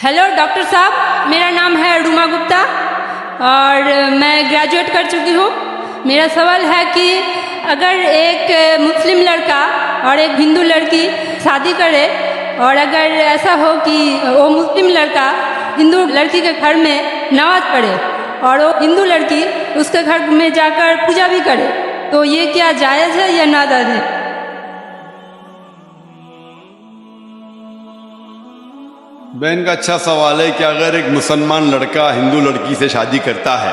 Hello doctor साहब, मेरा नाम है रुमा गुप्ता और मैं ग्रेजुएट कर चुकी हूँ। मेरा सवाल है कि अगर एक मुस्लिम लड़का और एक हिंदू लड़की शादी करे और अगर ऐसा हो कि वो मुस्लिम लड़का हिंदू लड़की के घर में नमाज पढ़े और वो हिंदू लड़की उसके घर में जाकर पूजा भी करे, तो ये क्या जायज़ है या नाजायज़ है? बहन का अच्छा सवाल है कि अगर एक मुसलमान लड़का हिंदू लड़की से शादी करता है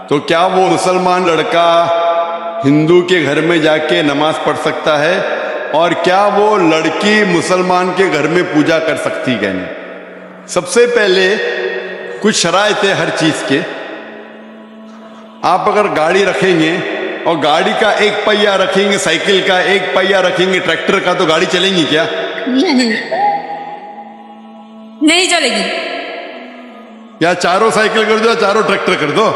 तो क्या वो मुसलमान लड़का हिंदू के घर में जाके नमाज पढ़ सकता है और क्या वो लड़की मुसलमान के घर में पूजा कर सकती है? नहीं। सबसे पहले कुछ शराइत है हर चीज के। आप अगर गाड़ी रखेंगे और गाड़ी का एक पहिया रखेंगे, साइकिल का एक पहिया रखेंगे, ट्रैक्टर का, तो गाड़ी चलेंगी क्या? नहीं चलेगी। या चारों साइकिल कर दो या चारों ट्रैक्टर कर दो।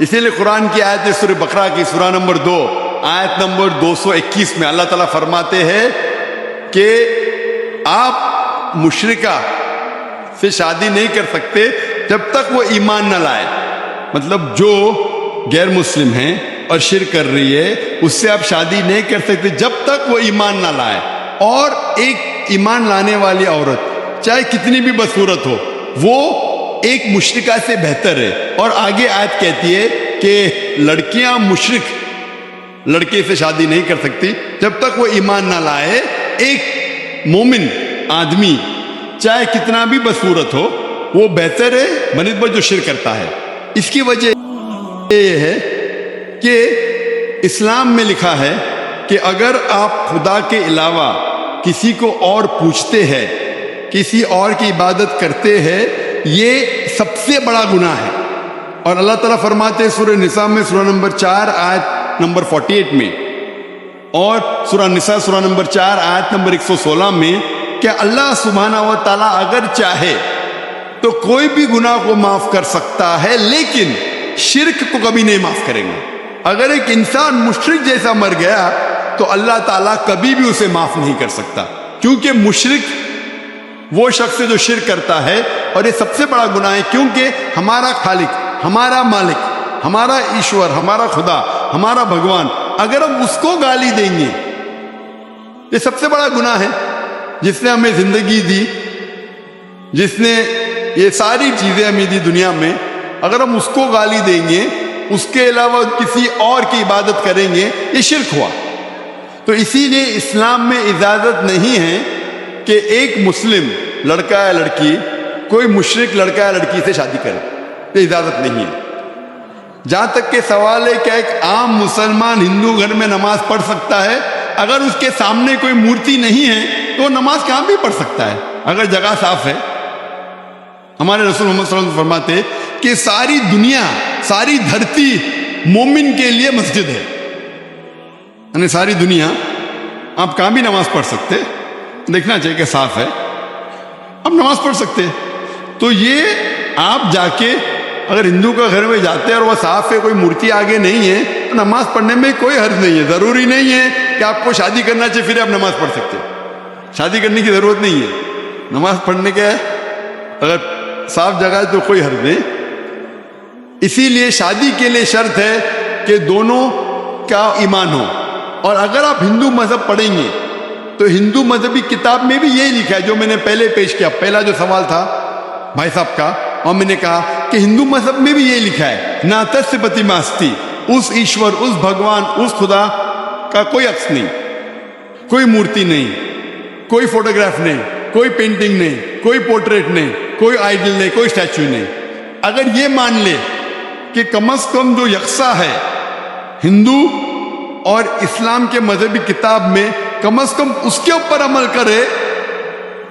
इसीलिए कुरान की आयत है सूरह बकरा की सूरा नंबर 2 आयत नंबर 221 में अल्लाह ताला फरमाते हैं कि आप मुशरिका से शादी नहीं कर सकते जब तक वो ईमान न लाए। मतलब जो गैर मुस्लिम है और शिर्क कर रही है उससे आप शादी नहीं कर सकते जब तक वो ईमान न लाए। और एक ईमान लाने वाली औरत चाहे कितनी भी बदसूरत हो वो एक मुशरिका से बेहतर है। और आगे आयत कहती है कि लड़कियां मुशरिक लड़के से शादी नहीं कर सकती जब तक वो ईमान ना लाए। एक मोमिन आदमी चाहे कितना भी बदसूरत हो वो बेहतर है बनिस्बत जो शिर्क करता है। इसकी वजह ये है कि इस्लाम में लिखा है कि अगर आप खुदा के अलावा किसी को और पूछते हैं, किसी और की इबादत करते हैं, ये सबसे बड़ा गुनाह है। और अल्लाह ताला फरमाते हैं सूरह निसा में सूरा नंबर 4 आयत नंबर 48 में और सूरा निसा सूरा नंबर 4 आयत नंबर 116 में कि अल्लाह सुब्हानहू व तआला अगर चाहे तो कोई भी गुनाह को माफ कर सकता है लेकिन शिर्क को कभी नहीं माफ करेंगे। अगर एक इंसान मुशरिक जैसा मर गया तो अल्लाह ताला कभी भी उसे माफ नहीं कर सकता, क्योंकि मुशरिक वो शख्स जो शिर्क करता है और ये सबसे बड़ा गुनाह है। क्योंकि हमारा खालिक, हमारा मालिक, हमारा ईश्वर, हमारा खुदा, हमारा भगवान, अगर हम उसको गाली देंगे ये सबसे बड़ा गुनाह है। जिसने हमें जिंदगी दी, जिसने ये सारी चीजें हमें दी दुनिया में, अगर हम उसको गाली देंगे, उसके अलावा किसी और की इबादत करेंगे, ये शिर्क हुआ। तो इसीलिए इस्लाम में इजाजत नहीं है कि एक मुस्लिम लड़का या लड़की कोई मुशरिक लड़का या लड़की से शादी करे, ये इजाजत नहीं है। जहां तक के सवाल है कि एक आम मुसलमान हिंदू घर में नमाज पढ़ सकता है, अगर उसके सामने कोई मूर्ति नहीं है तो नमाज कहां भी पढ़ सकता है अगर जगह साफ है। हमारे रसूल मोहम्मद सल्लल्लाहु अलैहि वसल्लम फरमाते कि सारी दुनिया, सारी धरती मोमिन के लिए मस्जिद है, यानी सारी दुनिया आप कहां भी नमाज पढ़ सकते, देखना चाहिए कि साफ है, अब नमाज पढ़ सकते हैं। तो ये आप जाके अगर हिंदू का घर में जाते हैं और वह साफ है, कोई मूर्ति आगे नहीं है, तो नमाज पढ़ने में कोई हर्ज नहीं है। जरूरी नहीं है कि आपको शादी करना चाहिए फिर आप नमाज पढ़ सकते हैं, शादी करने की जरूरत नहीं है। नमाज पढ़ने का अगर साफ जगह है तो कोई हर्ज नहीं। इसीलिए शादी के लिए शर्त है कि दोनों का ईमान हो। और अगर आप हिंदू मजहब पढ़ेंगे तो हिंदू मजहबी किताब में भी यही लिखा है जो मैंने पहले पेश किया, पहला जो सवाल था भाई साहब का, और मैंने कहा कि हिंदू मजहब में भी यही लिखा है, ना तस्य प्रतिमास्ति, उस ईश्वर, उस भगवान, उस खुदा का कोई अक्स नहीं, कोई मूर्ति नहीं, कोई फोटोग्राफ नहीं, कोई पेंटिंग नहीं, कोई पोर्ट्रेट नहीं, कोई आइडल नहीं, कोई स्टैचू नहीं। अगर ये मान ले कि कम से कम जो यकसा है हिंदू और इस्लाम के मजहबी किताब में, कम से कम उसके ऊपर अमल करे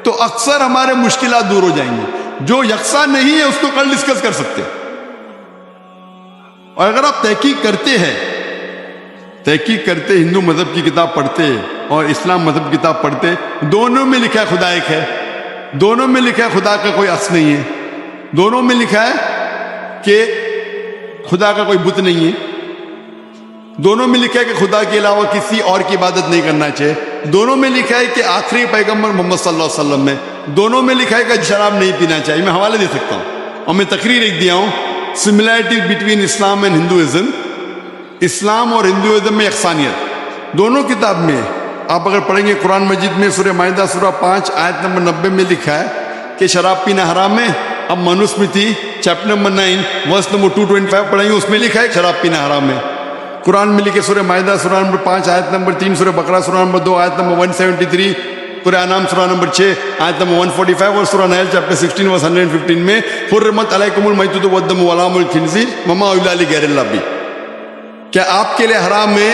तो अक्सर हमारे मुश्किलात दूर हो जाएंगे। जो यकसा नहीं है उसको कल डिस्कस कर सकते हैं। और अगर आप तहकीक करते हिंदू मजहब की किताब पढ़ते और इस्लाम मजहब की किताब पढ़ते, दोनों में लिखा है खुदा एक है, दोनों में लिखा है खुदा का कोई अक्स नहीं है, दोनों में लिखा है कि खुदा का कोई बुत नहीं है, दोनों में लिखा है कि खुदा के अलावा किसी और की इबादत नहीं करना चाहिए, दोनों में लिखा है कि आखिरी पैगंबर मोहम्मद सल्लल्लाहु अलैहि वसल्लम है दोनों में लिखा है कि शराब नहीं पीना चाहिए. मैं हवाले दे सकता हूँ और मैं तकरीर एक दिया हूँ, similarity between Islam and Hinduism. इस्लाम और हिंदुइज्म में यकसानियत दोनों किताब में है. आप अगर पढ़ेंगे कुरान मजीद में सूरह माइदा सूरह 5 आयत नंबर 90 में लिखा है कि शराब पीना हराम है. अब Manusmriti chapter number 9 verse number 225 पढ़ेंगे, उसमें लिखा है शराब पीना हराम है. कुरान में लिखे सूरह माइदा सूरह नंबर 5 आयत नंबर 3, सूरह बकरा सूरह नंबर 2 आयत नंबर 173, सूरह अनाम सूरह नंबर 6 आयत नंबर 145 और सूरह नहल चैप्टर 16 वर्स 115 में हुर्रिमत अलैकुमुल मैततु वद्दमु वलहमुल खिंज़ीर वमा उहिल्ला लिगैरिल्लाह बिह. क्या आपके लिए हराम है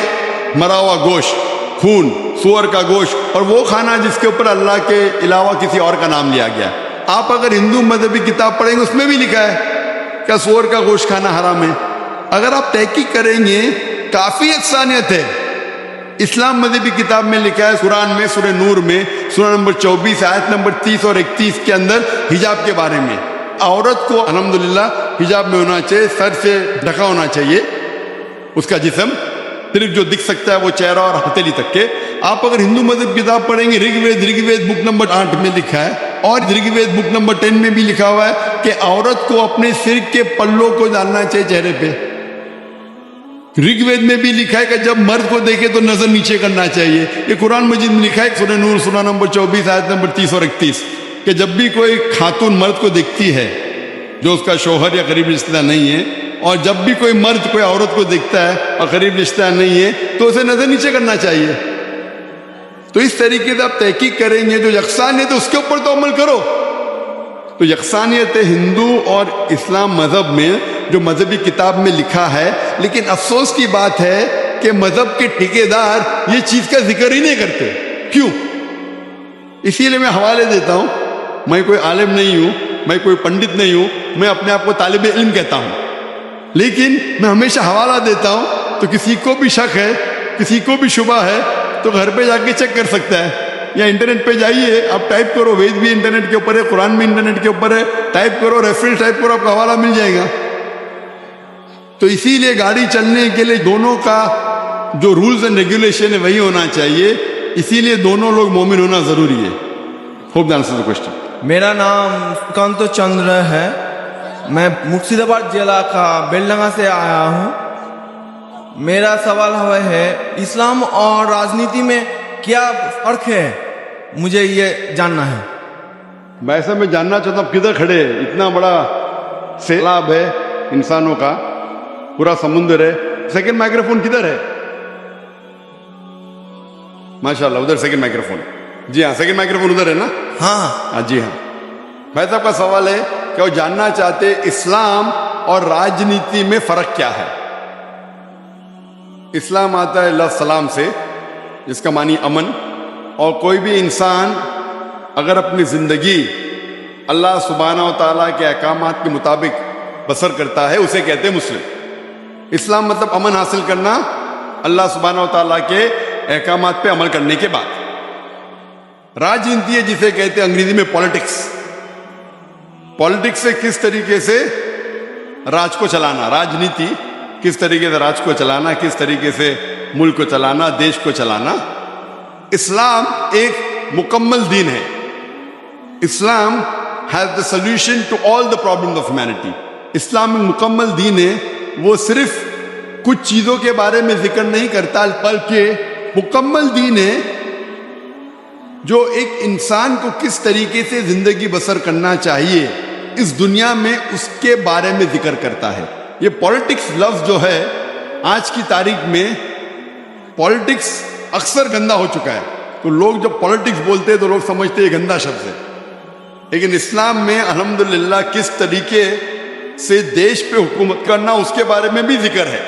मरा हुआ गोश्त, खून, सूअर का गोश्त और वो खाना जिसके ऊपर अल्लाह के अलावा किसी और का नाम लिया गया. आप अगर हिंदू मजहबी किताब पढ़ेंगे उसमें भी लिखा है क्या सूअर का गोश्त खाना हराम है. अगर आप तहकीक करेंगे काफी यकसानियत है. इस्लाम मजहबी किताब में लिखा है कुरान में सूरह नूर में सूरह नंबर 24 आयत नंबर 30 और 31 के अंदर हिजाब के बारे में. औरत को अल्हम्दुलिल्लाह हिजाब में होना चाहिए, सर से ढका होना चाहिए उसका जिस्म, सिर्फ जो दिख सकता है वो चेहरा और हथेली तक के. आप अगर हिंदू मजहब किताब पढ़ेंगे ऋग्वेद बुक नंबर 8 में लिखा है और ऋग्वेद बुक नंबर 10 में भी लिखा हुआ है कि औरत को अपने सिर के पल्लों को डालना चाहिए चेहरे पे. ऋग्वेद में भी लिखा है कि जब मर्द को देखे तो नजर नीचे करना चाहिए. ये कुरान मजीद में लिखा है सूरह नूर सूरह नंबर 24 आयत नंबर 30 और 31 कि जब भी कोई खातून मर्द को देखती है जो उसका शौहर या करीबी रिश्तेदार नहीं है, और जब भी कोई मर्द कोई औरत को देखता है और करीब रिश्तेदार नहीं है तो उसे नजर नीचे करना चाहिए. तो इस तरीके से आप तहकीक करेंगे जो यकसानियत है उसके ऊपर तो अमल करो. तो यकसानियत हिंदू और इस्लाम मजहब में जो मजहबी किताब में लिखा है, लेकिन अफसोस की बात है कि मजहब के ठेकेदार ये चीज का जिक्र ही नहीं करते. क्यों? इसीलिए मैं हवाले देता हूं. मैं कोई आलिम नहीं हूं, मैं कोई पंडित नहीं हूं, मैं अपने आप को तालिब इल्म कहता हूं, लेकिन मैं हमेशा हवाला देता हूं. तो किसी को भी शक है, किसी को भी शुबा है तो घर पे जाके चेक कर सकता है, या इंटरनेट पे जाइए, आप टाइप करो, वेद भी इंटरनेट के ऊपर है, कुरान भी इंटरनेट के ऊपर है, टाइप करो, रेफरेंस टाइप करो, आपको हवाला मिल जाएगा. तो इसीलिए गाड़ी चलने के लिए दोनों का जो रूल्स एंड रेगुलेशन है वही होना चाहिए. इसीलिए दोनों लोग मोमिन होना जरूरी है. Hope that answers the question. मेरा नाम सुकांत चंद्र है. मैं मुर्शिदाबाद जिला का बेलडंगा से आया हूँ. मेरा सवाल है इस्लाम और राजनीति में क्या फर्क है, मुझे ये जानना है. वैसे मैं जानना चाहता हूँ किधर खड़े हैं. इतना बड़ा सैलाब है इंसानों का, पूरा समुद्र है. सेकंड माइक्रोफोन किधर है? माशाल्लाह उधर सेकंड माइक्रोफोन. जी हाँ, सेकंड माइक्रोफोन उधर है ना? हाँ जी हाँ. भाई साहब का सवाल है कि वो जानना चाहते इस्लाम और राजनीति में फर्क क्या है. इस्लाम आता है लफ्ज़ सलाम से, जिसका मानी अमन, और कोई भी इंसान अगर अपनी जिंदगी अल्लाह सुब्हानहू व तआला के अहकामात के मुताबिक बसर करता है उसे कहते हैं मुस्लिम. इस्लाम मतलब अमन हासिल करना अल्लाह सुब्हानहू व तआला के अहकामात पे अमल करने के बाद. राजनीति है जिसे कहते हैं अंग्रेजी में पॉलिटिक्स. पॉलिटिक्स से किस तरीके से राज को चलाना, राजनीति किस तरीके से राज को चलाना, किस तरीके से मुल्क को चलाना, देश को चलाना. इस्लाम एक मुकम्मल दीन है. Islam has the solution to all the problems of humanity. इस्लाम एक मुकम्मल दीन है. वो सिर्फ कुछ चीजों के बारे में जिक्र नहीं करता, बल्कि मुकम्मल दीन है जो एक इंसान को किस तरीके से जिंदगी बसर करना चाहिए इस दुनिया में उसके बारे में जिक्र करता है. ये पॉलिटिक्स लफ्ज जो है आज की तारीख में, पॉलिटिक्स अक्सर गंदा हो चुका है. तो लोग जब पॉलिटिक्स बोलते हैं तो लोग समझते हैं गंदा शब्द है, लेकिन इस्लाम में अल्हम्दुलिल्लाह किस तरीके से देश पे हुकूमत करना उसके बारे में भी जिक्र है.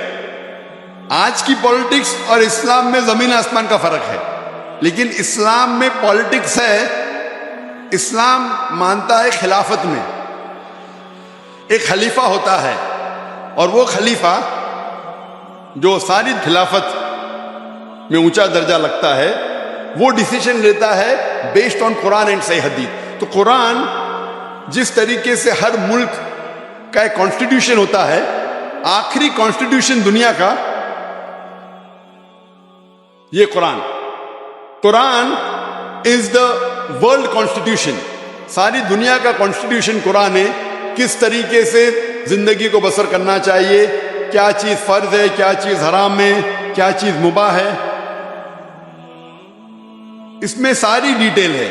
आज की पॉलिटिक्स और इस्लाम में जमीन आसमान का फर्क है. लेकिन इस्लाम में पॉलिटिक्स है, इस्लाम मानता है खिलाफत में एक खलीफा होता है, और वो खलीफा जो सारी खिलाफत में ऊंचा दर्जा लगता है वो डिसीजन लेता है बेस्ड ऑन कुरान एंड सही हदीस. तो कुरान जिस तरीके से हर मुल्क का एक कॉन्स्टिट्यूशन होता है, आखिरी कॉन्स्टिट्यूशन दुनिया का ये Quran is the world constitution. सारी दुनिया का कॉन्स्टिट्यूशन कुरान है, किस तरीके से जिंदगी को बसर करना चाहिए, क्या चीज फर्ज है, क्या चीज हराम है, क्या चीज मुबाह है, इसमें सारी डिटेल है।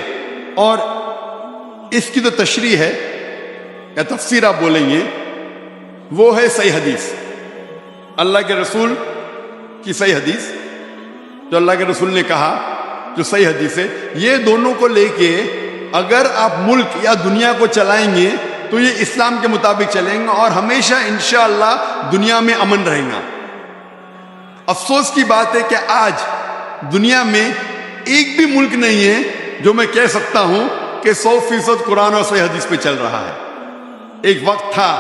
और इसकी तो तशरीह है या तफसीर आप बोलेंगे, वो है सही हदीस, अल्लाह के रसूल की सही हदीस, जो अल्लाह के रसूल ने कहा, जो सही हदीस है। ये दोनों को लेके अगर आप मुल्क या दुनिया को चलाएंगे तो ये इस्लाम के मुताबिक चलेंगे और हमेशा इंशाअल्लाह दुनिया में अमन रहेगा। अफसोस की बात है कि आज दुनिया में एक भी मुल्क नहीं है जो मैं कह सकता हूं कि 100% कुरान और सही हदीस पे चल रहा है। एक वक्त था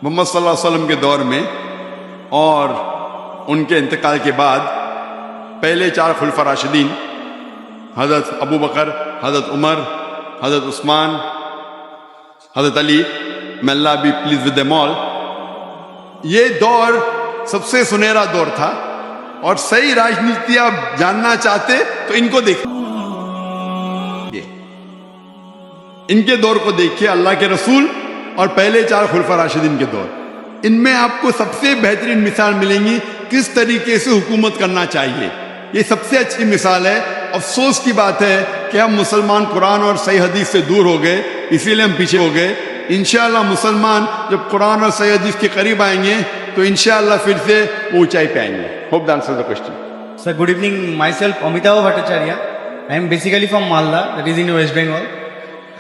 मोहम्मद सल्लल्लाहु अलैहि वसल्लम के दौर में और उनके इंतकाल के बाद पहले 4 खुलफा राशिदीन, हज़रत अबू बकर, हज़रत उमर, हज़रत उस्मान, हज़रत Ali, may Allah be pleased with them all, ये दौर सबसे सुनहरा दौर था। और सही राजनीति आप जानना चाहते तो इनको देखिए, इनके दौर को देखिए, अल्लाह के रसूल और पहले 4 खुलफा राशिदीन के दौर, इनमें आपको सबसे बेहतरीन मिसाल मिलेंगी किस तरीके से हुकूमत करना चाहिए। ये सबसे अच्छी मिसाल है। अफसोस की बात है कि हम मुसलमान कुरान और सही हदीस से दूर हो गए, इसीलिए हम पीछे हो गए। इंशाअल्लाह मुसलमान जब कुरान और सही हदीस के करीब आएंगे तो इंशाअल्लाह फिर से ऊंचाई पे आएंगे। Hope that answers the question. Sir, good evening. Myself, Amitabh Bhattacharya. I am basically from Malda, that is in West Bengal,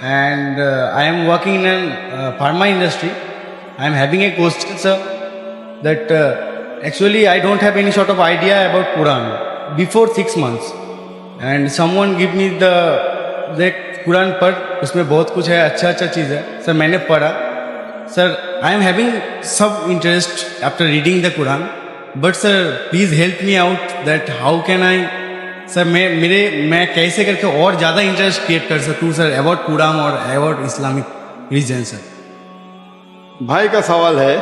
and I am working in a pharma industry. I am having a question, sir, that actually I don't have any sort of idea about Quran before 6 months, and someone give me that Quran पढ़, उसमें बहुत कुछ है, अच्छा चीज़ है sir, मैंने पढ़ा sir. I am having सब interest after reading the Quran, but sir please help me out that how can I sir, मैं कैसे करके और ज़्यादा इंटरेस्ट क्रिएट कर सकूँ सर अबाउट कुरान और अबाउट इस्लामिक रिलीजन सर। भाई का सवाल है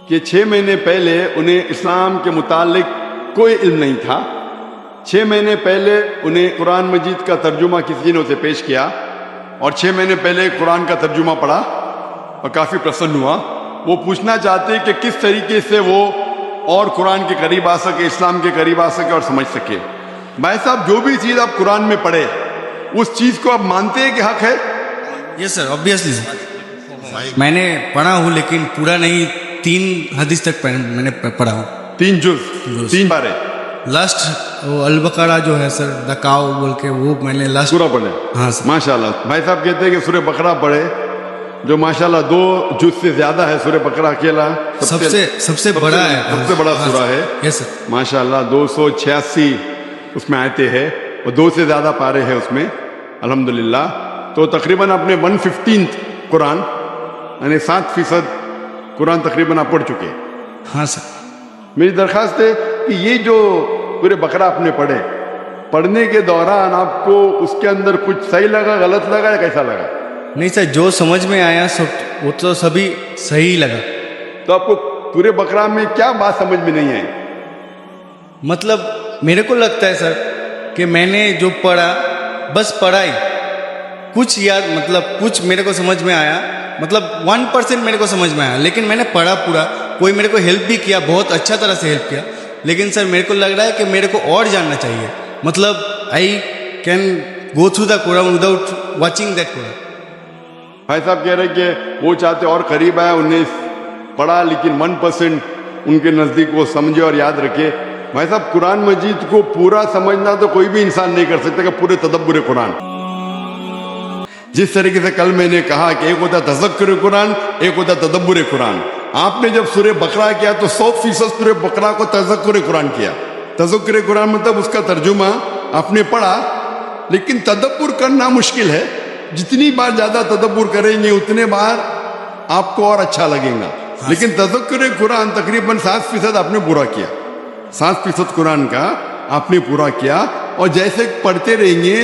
कि 6 महीने पहले उन्हें इस्लाम के मुतालिक कोई इल्म नहीं था। 6 महीने पहले उन्हें कुरान मजीद का तर्जुमा किसी ने उसे पेश किया और 6 महीने पहले कुरान का तर्जुमा पढ़ा और काफ़ी प्रसन्न हुआ। वो पूछना चाहते कि किस तरीके से वो और कुरान के करीब आ सके, इस्लाम के करीब आ सके और समझ सके। भाई साहब, जो भी चीज़ आप कुरान में पढ़े उस चीज़ को आप मानते हैं कि हक है? Yes sir, obviously sir. मैंने पढ़ा हूँ लेकिन पूरा नहीं, 3 हदीस तक मैंने पढ़ा हूँ। 3 जुज़, 3 बारे। लास्ट वो अल बकरा जो है सर, द काउ बोल के, वो मैंने लास्ट सूरा पढ़े। हाँ सर। माशाल्लाह। भाई साहब कहते हैं कि सूरह बकरा पढ़े, जो माशाल्लाह 2 जुज़ से ज्यादा है। सूरह बकरा अकेला सबसे बड़ा है, सबसे बड़ा सूरा है। Yes sir. माशाल्लाह 286 उसमें आयते हैं और 2 से ज्यादा पारे हैं उसमें, अल्हम्दुलिल्लाह। तो तकरीबन आपने 115 कुरान, यानी 7% कुरान तकरीबन आप पढ़ चुके। हाँ सर। मेरी दरख्वास्त है कि ये जो पूरे बकरा आपने पढ़े, पढ़ने के दौरान आपको उसके अंदर कुछ सही लगा, गलत लगा या कैसा लगा? नहीं सर, जो समझ में आया सब वो तो सभी सही लगा। तो आपको पूरे बकरा में क्या बात समझ में नहीं आई? मतलब मेरे को लगता है सर कि मैंने जो पढ़ा बस पढ़ा ही, कुछ याद, मतलब कुछ मेरे को समझ में आया, मतलब 1% मेरे को समझ में आया, लेकिन मैंने पढ़ा पूरा। कोई मेरे को हेल्प भी किया, बहुत अच्छा तरह से हेल्प किया, लेकिन सर मेरे को लग रहा है कि मेरे को और जानना चाहिए। मतलब I can go through the Quran without watching that Quran. भाई साहब कह रहे कि वो चाहते और करीब आए, उन्हें पढ़ा लेकिन 1% उनके नज़दीक वो समझे और याद रखे। भाई साहब, कुरान मजीद को पूरा समझना तो कोई भी इंसान नहीं कर सकता कि पूरे तदब्बुर कुरान। जिस तरीके से कल मैंने कहा कि एक होता तज़क्कुर कुरान, एक होता तदब्बुर कुरान। आपने जब सूरह बकरा किया तो 100% सूरह बकरा को तज़क्कुर कुरान किया। तज़क्कुर कुरान मतलब उसका तर्जुमा आपने पढ़ा, लेकिन तदब्बुर करना मुश्किल है। जितनी बार ज़्यादा तदब्बुर करेंगे उतने बार आपको और अच्छा लगेगा। लेकिन तज़क्कुर कुरान तकरीबन 7% आपने पूरा किया। 7% कुरान का आपने पूरा किया, और जैसे पढ़ते रहेंगे,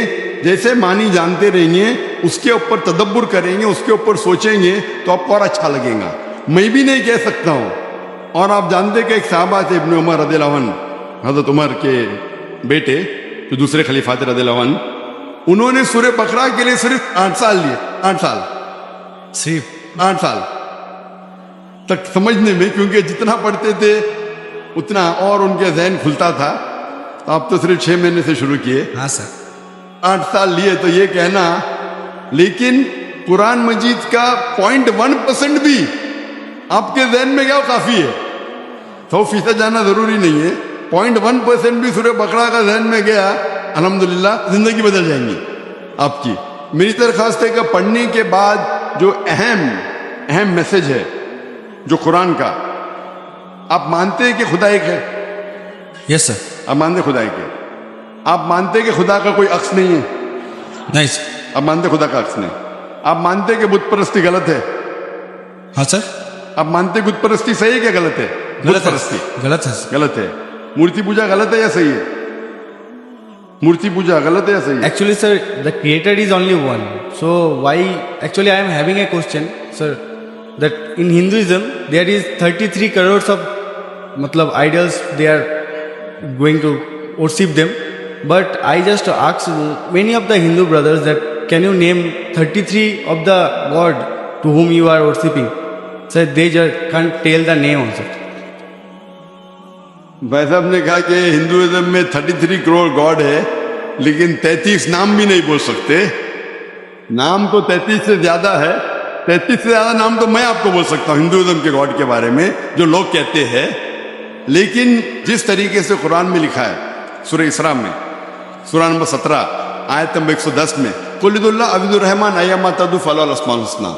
जैसे मानी जानते रहेंगे, उसके ऊपर तदब्बुर करेंगे, उसके ऊपर सोचेंगे तो आपको और अच्छा लगेगा। मैं भी नहीं कह सकता हूँ। और आप जानते कि एक साहबा थे इब्न उमर रज़ियल्लाहु अन्हु, हज़रत उमर के बेटे जो दूसरे खलीफा थे रज़ियल्लाहु अन्हु, उन्होंने सूरह बकरा के लिए सिर्फ 8 साल लिए, 8 साल, सिर्फ 8 साल तक समझने में, क्योंकि जितना पढ़ते थे उतना और उनके जहन खुलता था। तो आप तो सिर्फ 6 महीने से शुरू किए, हाँ सर, 8 साल लिए, तो ये कहना, लेकिन कुरान मजीद का 0.1% भी आपके जहन में क्या काफी है। 100% जाना जरूरी नहीं है, 0.1% भी सूरह बकरा का जहन में गया, अल्हम्दुलिल्लाह जिंदगी बदल जाएंगी आपकी। मेरी दरख्वास्त है कि पढ़ने के बाद जो अहम मैसेज है जो कुरान का, आप मानते हैं कि खुदा एक है? यस सर, आप मानते खुदा एक है? आप मानते कि खुदा का कोई अक्स नहीं है? नहीं सर, आप मानते खुदा का अक्स नहीं? आप मानते कि बुत परस्ती गलत है? हाँ सर, आप मानते बुत परस्ती सही है क्या गलत है? बुत परस्ती गलत है सर। गलत है। मूर्ति पूजा गलत है या सही है? मूर्ति पूजा गलत है या सही है? Actually, sir, the creator is only one. So why? Actually, I am having a question, sir. That in Hinduism there is 33 crores of, matlab, idols. They are going to worship them. But I just asked many of the Hindu brothers that can you name 33 of the god to whom you are worshipping? Sir, they just can't tell the name also. भाई साहब ने कहा कि Hinduism में 33 crore God है, लेकिन 33 नाम भी नहीं बोल सकते। नाम तो 33 से ज्यादा है, 33 से ज्यादा नाम तो मैं आपको बोल सकता हूँ हिंदुइज्म के गॉड के बारे में जो लोग कहते हैं। लेकिन जिस तरीके से कुरान में लिखा है, सूरह इसरा में, सूरह नंबर 17 आयत नंबर 110 में, कुलिदुल्ला अब्दुर रहमान अय्यमा तदु फलाल अस्माउल हुस्ना,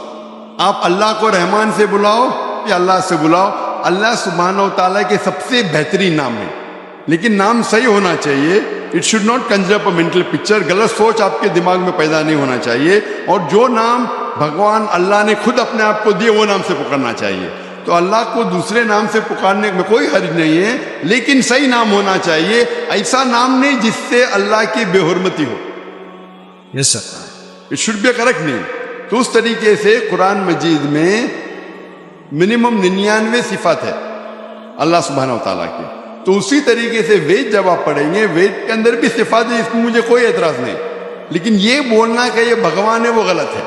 आप अल्लाह को रहमान से बुलाओ या अल्लाह से बुलाओ, अल्लाह सुब्हानहू व तआला के सबसे बेहतरीन नाम है। लेकिन नाम सही होना चाहिए। It should not Kanjar up a mental picture, गलत सोच आपके दिमाग में पैदा नहीं होना चाहिए। और जो नाम भगवान अल्लाह ने खुद अपने आप को दिए वो नाम से पुकारना चाहिए। तो अल्लाह को दूसरे नाम से पुकारने में कोई हर्ज नहीं है, लेकिन सही नाम होना चाहिए। ऐसा नाम नहीं जिससे अल्लाह की बेहुरमती हो। Yes sir. It should be correct name. तो उस तरीके से कुरान मजीद में मिनिमम 99 सिफात है अल्लाह सुब्हानहू व तआला की। तो उसी तरीके से वेद जब आप पढ़ेंगे, वेद के अंदर भी सिफात है, इसमें मुझे कोई एतराज नहीं। लेकिन ये बोलना कि ये भगवान है वो गलत है।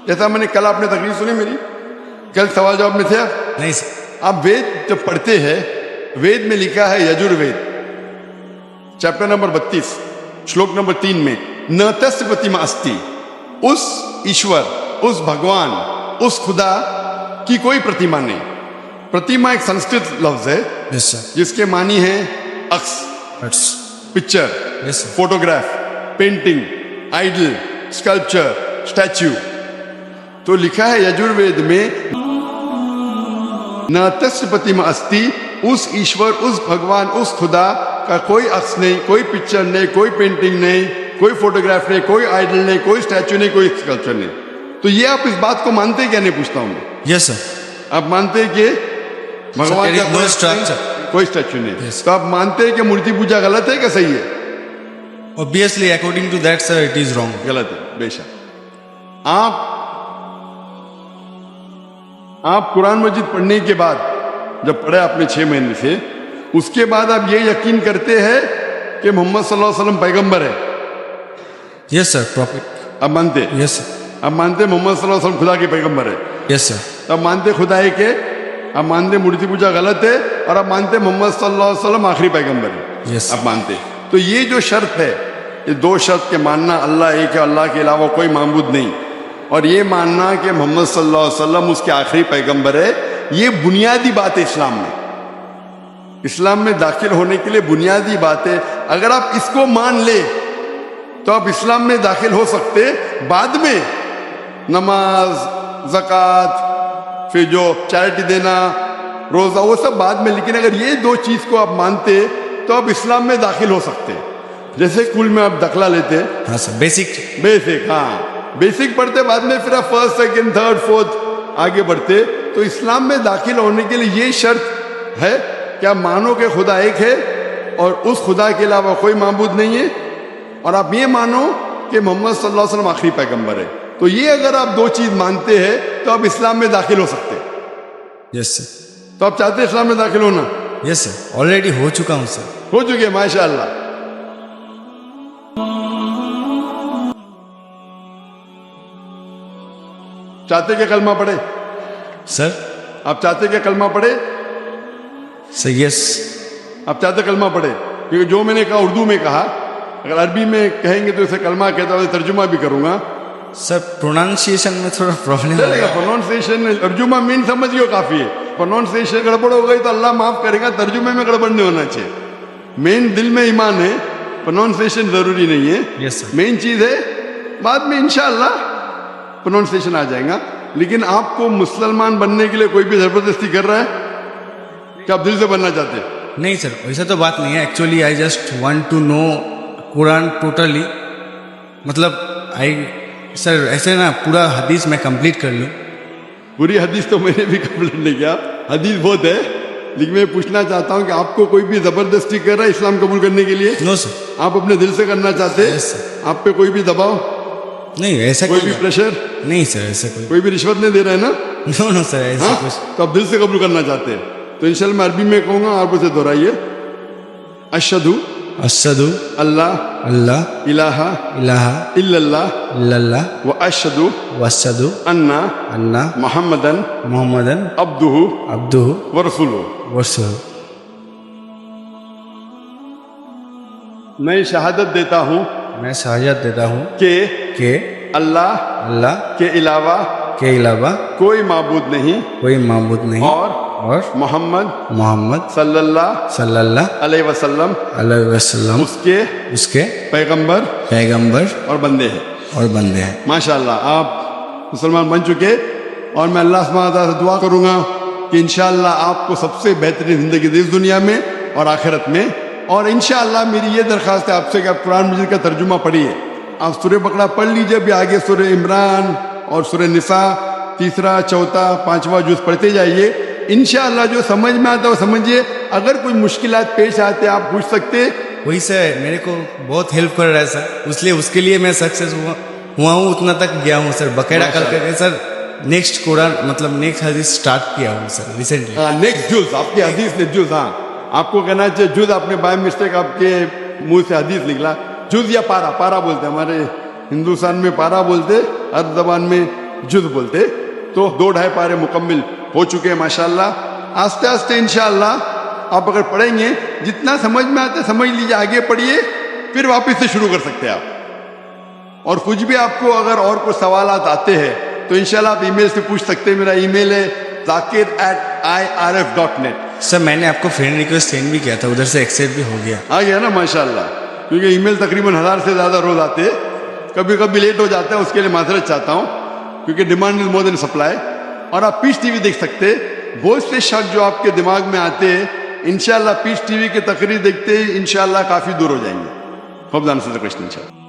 जैसा मैंने कल, आपने तकरीर सुनी मेरी, कल सवाल जवाब में थे आप? नहीं सर। आप वेद जब पढ़ते हैं, वेद में लिखा है, यजुर्वेद चैप्टर नंबर 32 श्लोक नंबर 3 में, न तस्य प्रतिमा अस्ति, उस ईश्वर, उस भगवान, उस खुदा की कोई प्रतिमा नहीं। प्रतिमा एक संस्कृत लफ्ज है Yes sir. जिसके मानी है अक्स, That's picture, Yes, sir. Photograph, painting, idol, sculpture, statue. तो लिखा है यजुर्वेद में, न तस्य प्रतिमा अस्ति, उस ईश्वर, उस भगवान, उस खुदा का कोई अक्स नहीं, कोई पिक्चर नहीं, कोई पेंटिंग नहीं, कोई फोटोग्राफ नहीं, कोई आइडल नहीं, कोई स्टैच्यू नहीं, कोई स्कल्पचर नहीं। तो ये आप इस बात को मानते क्या? नहीं पूछता हूं मैं। Yes sir. आप मानते हैं कि भगवान there का is no कोई structure. कोई स्टैच्यू नहीं? Yes. तो आप मानते हैं कि मूर्ति पूजा गलत है क्या सही है? Obviously, according to that, sir, it is wrong. गलत है बेशक। आप कुरान मजीद पढ़ने के बाद, जब पढ़े आपने 6 महीने से, उसके बाद आप ये यकीन करते हैं कि मोहम्मद सल्लल्लाहु अलैहि वसल्लम पैगंबर है? Yes sir, prophet. आप मानते हैं? Yes sir. आप मानते हैं मोहम्मद सल्लल्लाहु अलैहि वसल्लम खुदा के पैगंबर है? Yes sir. तो आप मानते खुदा है कि, आप मानते मूर्ति पूजा गलत है, और आप मानते मोहम्मद सल्लल्लाहु अलैहि वसल्लम आखिरी पैगंबर है? Yes. आप मानते। तो ये जो शर्त है, ये 2 शर्त के मानना, अल्लाह एक है, अल्लाह के अलावा कोई माबूद नहीं, और ये मानना कि मोहम्मद सल्लल्लाहु अलैहि वसल्लम उसके आखिरी पैगंबर है, ये बुनियादी बात है इस्लाम में। इस्लाम में दाखिल होने के लिए बुनियादी बात है। अगर आप इसको मान ले तो आप इस्लाम में दाखिल हो सकते। बाद में नमाज, ज़कात, फिर जो चैरिटी देना, रोज़ा, वो सब बाद में। लेकिन अगर ये 2 चीज़ को आप मानते तो आप इस्लाम में दाखिल हो सकते। जैसे स्कूल में आप दाखिला लेते, हाँ सर, बेसिक। हाँ, बेसिक पढ़ते, बाद में फिर आप फर्स्ट, सेकंड, थर्ड, फोर्थ आगे बढ़ते। तो इस्लाम में दाखिल होने के लिए ये शर्त है कि आप मानो कि खुदा एक है और उस खुदा के अलावा कोई माबूद नहीं है, और आप ये मानो कि मोहम्मद सल्लल्लाहु अलैहि वसल्लम आखिरी पैगंबर है। तो ये अगर आप 2 चीज मानते हैं तो आप इस्लाम में दाखिल हो सकते हैं। Yes sir. तो आप चाहते हैं इस्लाम में दाखिल होना? Yes sir. Already हो चुका हूँ सर। हो चुके, माशाअल्लाह। चाहते कि कलमा पढ़े? सर आप चाहते कि कलमा पढ़े? सर यस आप चाहते कलमा पढ़े? क्योंकि जो मैंने कहा उर्दू में कहा, अगर अरबी में कहेंगे तो इसे कलमा कहता हूँ, तर्जुमा भी करूंगा। सर प्रोनाउंसिएशन में थोड़ा प्रॉब्लम चलेगा, प्रोनाउंसिएशन तर्जुमा मीन समझ गए काफी है। प्रोनाउंसिएशन गड़बड़ हो गई तो अल्लाह माफ करेगा, तर्जुमे में गड़बड़ नहीं होना चाहिए। मेन दिल में ईमान है, प्रोनाउंसिएशन जरूरी नहीं है। यस सर मेन चीज है, बाद में इंशाअल्लाह प्रोनाउंसिएशन आ जाएगा। लेकिन आपको मुसलमान बनने के लिए कोई भी जबरदस्ती कर रहा है कि आप दिल से बनना चाहते हैं? नहीं सर वैसा तो बात नहीं है। Actually I just want to know Quran totally, मतलब आई सर ऐसे ना पूरा हदीस मैं कंप्लीट कर लूँ। पूरी हदीस तो मैंने भी कंप्लीट नहीं किया, हदीस बहुत है, लेकिन मैं पूछना चाहता हूँ कि आपको कोई भी जबरदस्ती कर रहा है इस्लाम कबूल करने के लिए? नो सर आप अपने दिल से करना चाहते हैं? Yes, sir. आप पे कोई भी दबाव, नहीं ऐसा कोई भी प्रेशर, नहीं सर ऐसा कोई भी रिश्वत नहीं दे रहा है ना? नो नो सर ऐसा हाँ? कुछ तो आप दिल से कबूल करना चाहते हैं तो इंशाल्लाह मैं अरबी में कहूँगा, आप उसे दोहराइए। अशहदु अशहदु अल्लाह अल्लाह इलाहा इलाहा इल्लल्लाह इल्लल्लाह व अशहदु व अशहदु अन्ना अन्ना मुहम्मदन मोहम्मदन अब्दुहु अब्दुहु व रसूलुहु। व रसूलुहु। मैं शहादत देता हूँ मैं शहादत देता हूँ कि अल्लाह के अलावा के अलावा कोई माबूद नहीं कोई माबूद नहीं और मोहम्मद मोहम्मद सल्लल्लाहु अलैहि वसल्लम वसल्लम उसके पैगंबर पैगंबर और बंदे हैं। और बंदे हैं। माशाअल्लाह आप मुसलमान बन चुके, और मैं अल्लाह सुब्हानहू व तआला से दुआ करूंगा कि इंशाअल्लाह आपको सबसे बेहतरीन जिंदगी दे इस दुनिया में और आखिरत में। और इंशाअल्लाह मेरी ये दरख्वास्त है आपसे कि आप कुरान मजीद का तर्जुमा पढ़िए। आप सूरह बकरा पढ़ लीजिए, अभी आगे सूरह इमरान और सूरह निसा तीसरा चौथा पांचवा जुज़ पढ़ते जाइए। इंशाअल्लाह जो समझ में आता है वो समझिए। अगर कोई मुश्किलात पेश आते आप पूछ सकते। वही सर मेरे को बहुत हेल्प कर रहा है सर, इसलिए उसके लिए मैं सक्सेस हुआ हूँ, उतना तक गया हूँ सर। बकायदा करके सर नेक्स्ट कुरान मतलब नेक्स्ट हदीस स्टार्ट किया हूँ सर रिसेंटली। नेक्स्ट जुज़ आपकी हदीस ने जुज़, हाँ आपको कहना चाहिए जुज़, आपने बाय मिस्टेक आपके मुंह से हदीस निकला। जुज़ या पारा, पारा बोलते हमारे हिंदुस्तान में पारा बोलते, हर जबान में जुज़ बोलते। तो 2-2.5 पारे मुकम्मिल हो चुके हैं माशाल्लाह। आस्ते आस्ते इंशाअल्लाह आप अगर पढ़ेंगे जितना समझ में आता है समझ लीजिए, आगे पढ़िए, फिर वापस से शुरू कर सकते हैं आप। और कुछ भी आपको अगर और कुछ सवालात आते हैं तो इंशाल्लाह आप ईमेल से पूछ सकते हैं। मेरा ईमेल है zakir@irf.net। सर मैंने आपको फ्रेंड रिक्वेस्ट सेंड भी किया था, उधर से एक्सेप्ट भी हो गया। आ गया ना माशाल्लाह, क्योंकि ईमेल तकरीबन 1000 से ज़्यादा रोज आते हैं, कभी कभी लेट हो जाता है, उसके लिए माजरत चाहता हूँ, क्योंकि demand is more than supply. और आप पीस टीवी देख सकते हैं, बहुत से शक जो आपके दिमाग में आते हैं इंशाल्लाह पीस टीवी के तकरीर देखते ही इंशाल्लाह काफ़ी दूर हो जाएंगे। Hope that answers the question इंशाल्लाह।